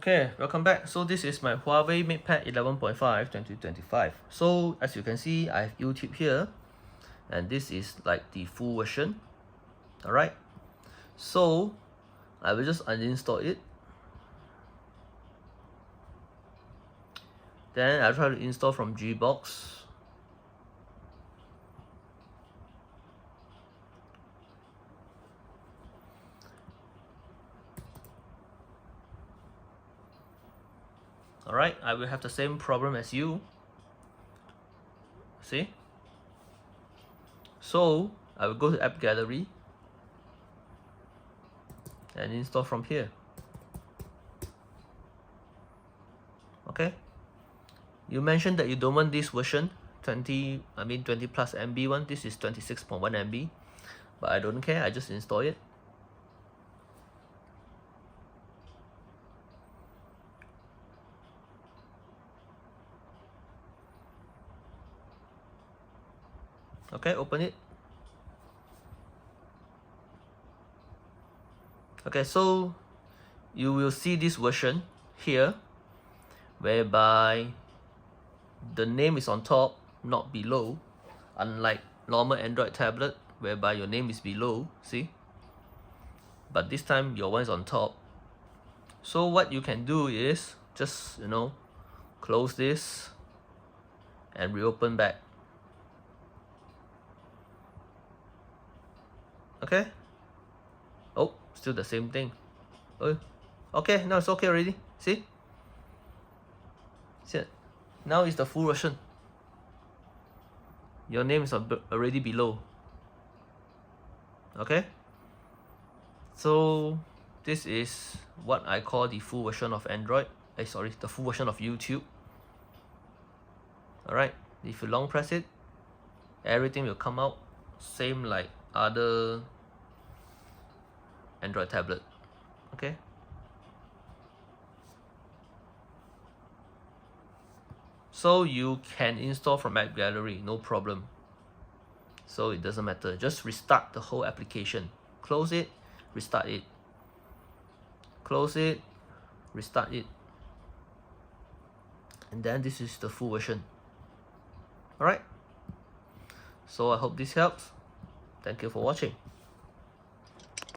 Okay, welcome back. So this is my Huawei MatePad 11.5 2025. So as you can see, I have YouTube here, and this is like the full version. Alright, so I will just uninstall it. Then I'll try to install from Gbox. Alright, I will have the same problem as you. See? So I will go to App Gallery and install from here. Okay. You mentioned that you don't want this version 20 plus MB one. This is 26.1 MB, but I don't care. I just install it. Okay, open it. Okay, so you will see this version here, whereby the name is on top, not below, unlike normal Android tablet whereby your name is below, see? But this time your one is on top. So what you can do is just, close this and reopen back. Okay? Oh, still the same thing. Oh, okay, now it's okay already. See? See? Now it's the full version. Your name is already below. Okay? So this is what I call the full version of Android. The full version of YouTube. Alright, if you long press it, everything will come out same like other Android tablet. Okay? So you can install from App Gallery, no problem. So it doesn't matter. Just restart the whole application. Close it, restart it. Close it, restart it. And then this is the full version. Alright? So I hope this helps. Thank you for watching.